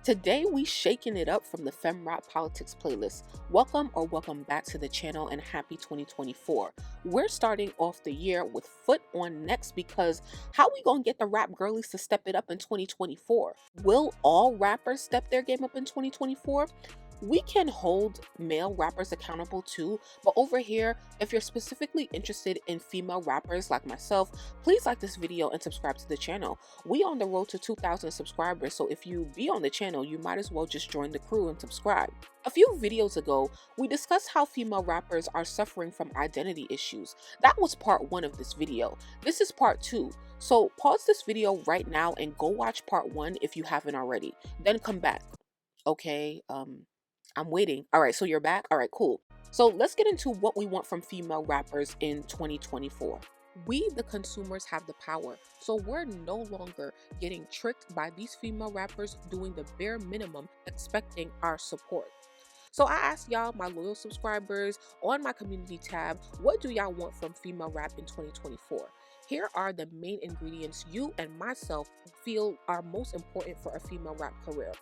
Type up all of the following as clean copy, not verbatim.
Today we shaking it up from the Fem Rap Politics playlist. Welcome back to the channel and happy 2024. We're starting off the year with foot on next because how we gonna get the rap girlies to step it up in 2024? Will all rappers step their game up in 2024? We can hold male rappers accountable too, but over here, if you're specifically interested in female rappers like myself, please like this video and subscribe to the channel. We on the road to 2,000 subscribers, so if you be on the channel, you might as well just join the crew and subscribe. A few videos ago, we discussed how female rappers are suffering from identity issues. That was part 1 of this video. This is part 2. So pause this video right now and go watch part 1 if you haven't already. Then come back. Okay, I'm waiting. All right, so you're back? All right, cool. So let's get into what we want from female rappers in 2024. We, the consumers, have the power, so we're no longer getting tricked by these female rappers doing the bare minimum, expecting our support. So I asked y'all, my loyal subscribers, on my community tab, what do y'all want from female rap in 2024? Here are the main ingredients you and myself feel are most important for a female rap career: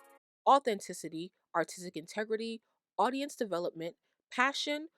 authenticity, artistic integrity, audience development, passion,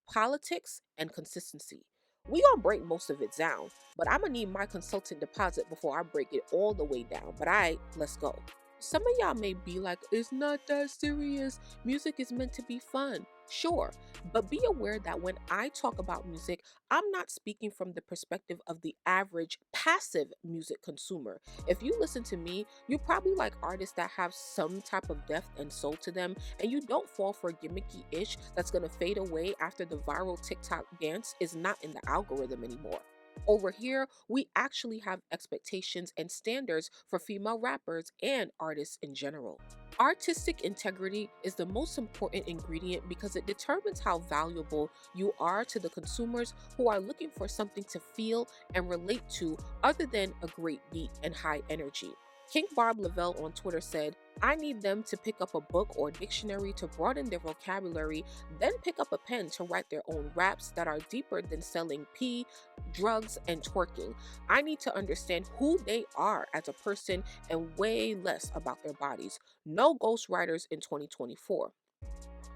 politics, and consistency. We gonna break most of it down, but I'm gonna need my consultant deposit before I break it all the way down. But alright, let's go. Some of y'all may be like, it's not that serious. Music is meant to be fun. Sure, but be aware that when I talk about music, I'm not speaking from the perspective of the average passive music consumer. If you listen to me, you probably like artists that have some type of depth and soul to them, and you don't fall for gimmicky ish that's gonna fade away after the viral TikTok dance is not in the algorithm anymore. Over here, we actually have expectations and standards for female rappers and artists in general. Artistic integrity is the most important ingredient because it determines how valuable you are to the consumers who are looking for something to feel and relate to other than a great beat and high energy. King Barb Lavelle on Twitter said, I need them to pick up a book or dictionary to broaden their vocabulary, then pick up a pen to write their own raps that are deeper than selling pee, drugs, and twerking. I need to understand who they are as a person and way less about their bodies. No ghostwriters in 2024.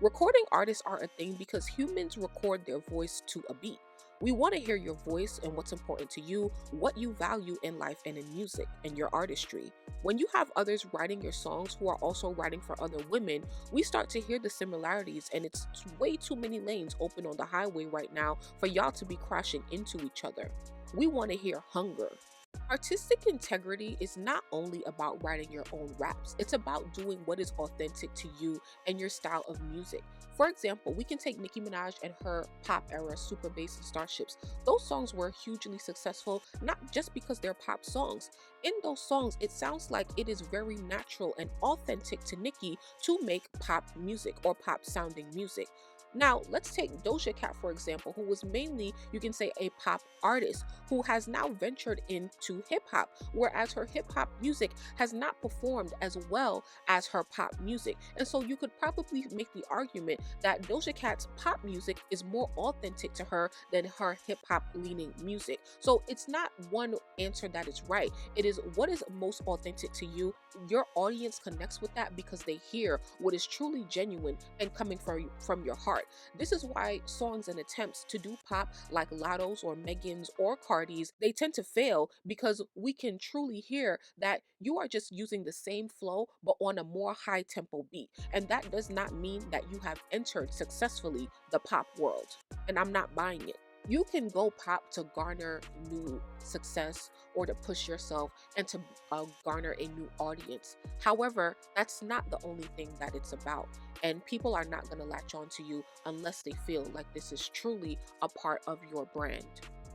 Recording artists are a thing because humans record their voice to a beat. We want to hear your voice and what's important to you, what you value in life and in music, and your artistry. When you have others writing your songs who are also writing for other women, we start to hear the similarities, and it's way too many lanes open on the highway right now for y'all to be crashing into each other. We want to hear hunger. Artistic integrity is not only about writing your own raps, it's about doing what is authentic to you and your style of music. For example, we can take Nicki Minaj and her pop era Super Bass and Starships. Those songs were hugely successful, not just because they're pop songs. In those songs, it sounds like it is very natural and authentic to Nicki to make pop music or pop sounding music. Now, let's take Doja Cat, for example, who was mainly, you can say, a pop artist who has now ventured into hip hop, whereas her hip hop music has not performed as well as her pop music. And so you could probably make the argument that Doja Cat's pop music is more authentic to her than her hip hop leaning music. So it's not one answer that is right. It is what is most authentic to you. Your audience connects with that because they hear what is truly genuine and coming from your heart. This is why songs and attempts to do pop like Latto's or Megan's or Cardi's, they tend to fail because we can truly hear that you are just using the same flow but on a more high tempo beat. And that does not mean that you have entered successfully the pop world. And I'm not buying it. You can go pop to garner new success or to push yourself and to garner a new audience. However, that's not the only thing that it's about. And people are not going to latch on to you unless they feel like this is truly a part of your brand.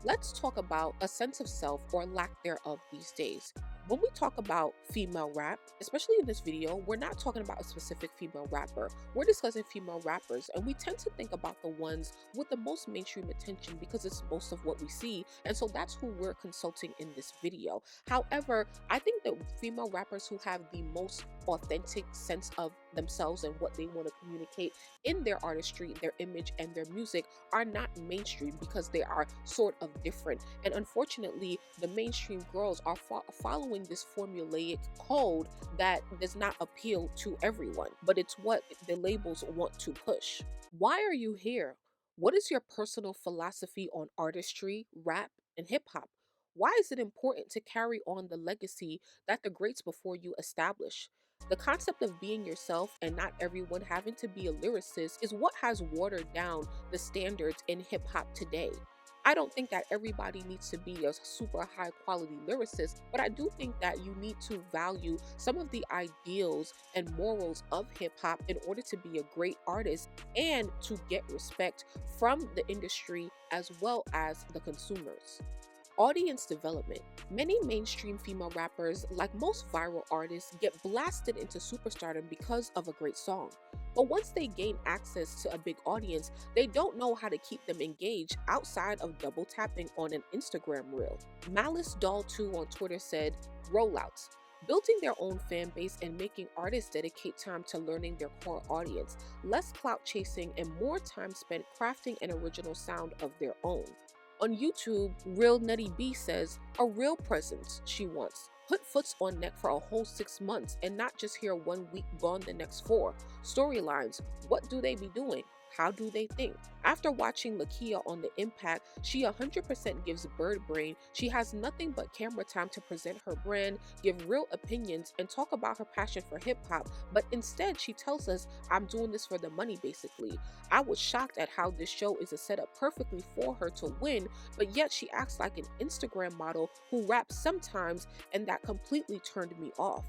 Let's talk about a sense of self or lack thereof these days. When we talk about female rap, especially in this video, we're not talking about a specific female rapper. We're discussing female rappers, and we tend to think about the ones with the most mainstream attention because it's most of what we see, and so that's who we're consulting in this video. However, I think that female rappers who have the most authentic sense of themselves and what they want to communicate in their artistry, their image, and their music are not mainstream because they are sort of different. And unfortunately, the mainstream girls are following this formulaic code that does not appeal to everyone, but it's what the labels want to push. Why are you here? What is your personal philosophy on artistry, rap, and hip hop? Why is it important to carry on the legacy that the greats before you established? The concept of being yourself and not everyone having to be a lyricist is what has watered down the standards in hip hop today. I don't think that everybody needs to be a super high quality lyricist, but I do think that you need to value some of the ideals and morals of hip hop in order to be a great artist and to get respect from the industry as well as the consumers. Audience development. Many mainstream female rappers, like most viral artists, get blasted into superstardom because of a great song. But once they gain access to a big audience, they don't know how to keep them engaged outside of double tapping on an Instagram reel. Malice Doll 2 on Twitter said, rollouts. Building their own fan base and making artists dedicate time to learning their core audience, less clout chasing, and more time spent crafting an original sound of their own. On YouTube, Real Nutty B says, a real presence she wants. Put foots on neck for a whole 6 months and not just here 1 week, gone the next 4. Storylines, what do they be doing? How do they think? After watching Lakia on The Impact, she 100% gives bird brain. She has nothing but camera time to present her brand, give real opinions, and talk about her passion for hip hop. But instead, she tells us, I'm doing this for the money, basically. I was shocked at how this show is a setup perfectly for her to win, but yet she acts like an Instagram model who raps sometimes, and that completely turned me off.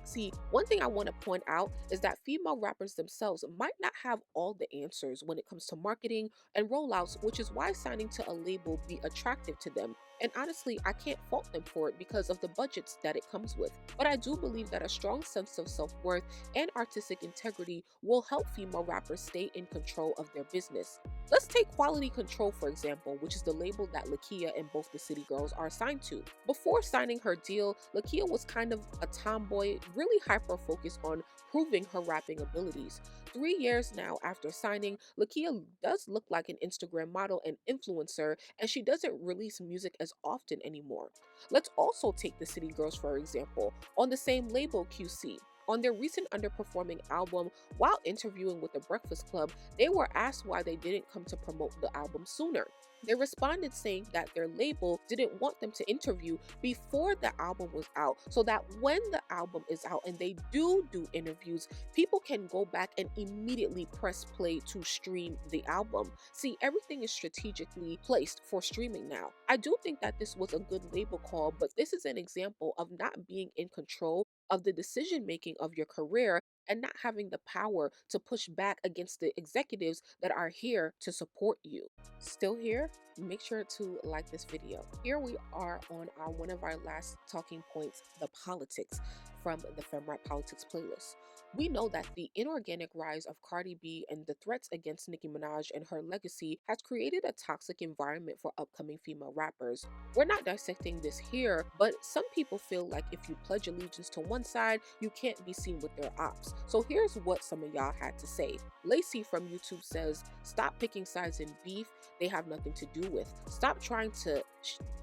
See, one thing I want to point out is that female rappers themselves might not have all the answers when it comes to marketing and rollouts, which is why signing to a label be attractive to them. And honestly, I can't fault them for it because of the budgets that it comes with. But I do believe that a strong sense of self-worth and artistic integrity will help female rappers stay in control of their business. Let's take Quality Control, for example, which is the label that Lakia and both the City Girls are signed to. Before signing her deal, Lakia was kind of a tomboy, really hyper-focused on proving her rapping abilities. 3 years now after signing, Lakia does look like an Instagram model and influencer, and she doesn't release music as often anymore. Let's also take the City Girls, for example, on the same label, QC. On their recent underperforming album, while interviewing with the Breakfast Club, they were asked why they didn't come to promote the album sooner. They responded saying that their label didn't want them to interview before the album was out, so that when the album is out and they do interviews, people can go back and immediately press play to stream the album. See, everything is strategically placed for streaming now. I do think that this was a good label call, but this is an example of not being in control of the decision making of your career and not having the power to push back against the executives that are here to support you. Still here? Make sure to like this video. Here we are on one of our last talking points, the politics from the FemRap Politics playlist. We know that the inorganic rise of Cardi B and the threats against Nicki Minaj and her legacy has created a toxic environment for upcoming female rappers. We're not dissecting this here, but some people feel like if you pledge allegiance to one side, you can't be seen with their ops. So here's what some of y'all had to say. Lacey from YouTube says, stop picking sides in beef they have nothing to do with. Stop trying to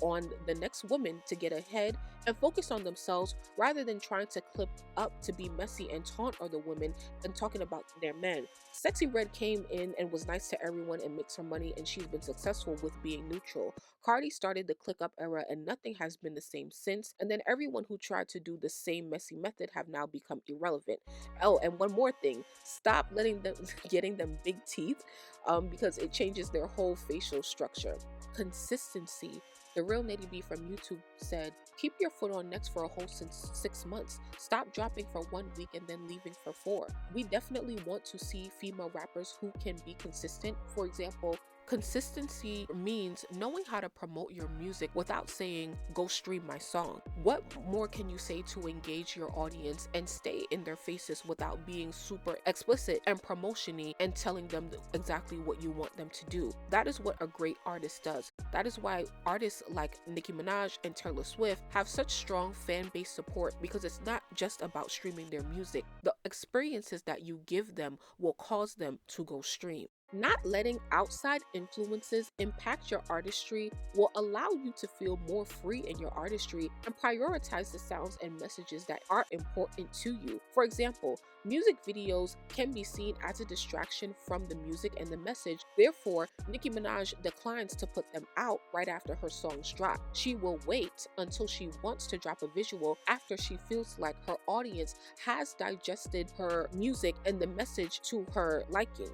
on the next woman to get ahead and focus on themselves rather than trying to clip up to be messy and taunt other women and talking about their men. Sexy Red came in and was nice to everyone and makes her money, and she's been successful with being neutral. Cardi started the click up era and nothing has been the same since, and then everyone who tried to do the same messy method have now become irrelevant. Oh, and one more thing, stop letting them getting them big teeth because it changes their whole facial structure. Consistency. The Real Nitty B from YouTube said, keep your foot on next for a whole 6 months. Stop dropping for 1 week and then leaving for 4. We definitely want to see female rappers who can be consistent. For example, Consistency means knowing how to promote your music without saying, go stream my song. What more can you say to engage your audience and stay in their faces without being super explicit and promotion-y and telling them exactly what you want them to do? That is what a great artist does. That is why artists like Nicki Minaj and Taylor Swift have such strong fan base support, because it's not just about streaming their music. The experiences that you give them will cause them to go stream. Not letting outside influences impact your artistry will allow you to feel more free in your artistry and prioritize the sounds and messages that are important to you. For example, music videos can be seen as a distraction from the music and the message. Therefore, Nicki Minaj declines to put them out right after her songs drop. She will wait until she wants to drop a visual after she feels like her audience has digested her music and the message to her liking.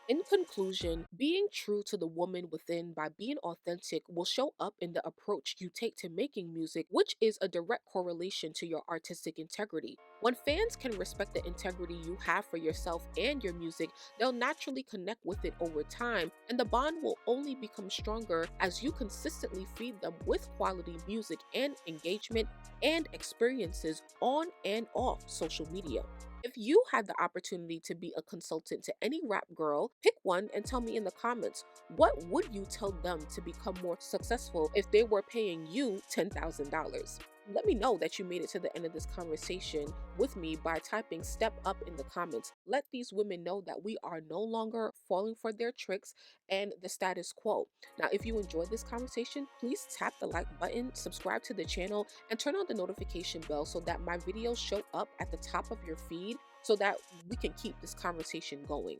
In conclusion, being true to the woman within by being authentic will show up in the approach you take to making music, which is a direct correlation to your artistic integrity. When fans can respect the integrity you have for yourself and your music, they'll naturally connect with it over time, and the bond will only become stronger as you consistently feed them with quality music and engagement and experiences on and off social media. If you had the opportunity to be a consultant to any rap girl, pick one and tell me in the comments, what would you tell them to become more successful if they were paying you $10,000? Let me know that you made it to the end of this conversation with me by typing step up in the comments. Let these women know that we are no longer falling for their tricks and the status quo. Now, if you enjoyed this conversation, please tap the like button, subscribe to the channel, and turn on the notification bell so that my videos show up at the top of your feed so that we can keep this conversation going.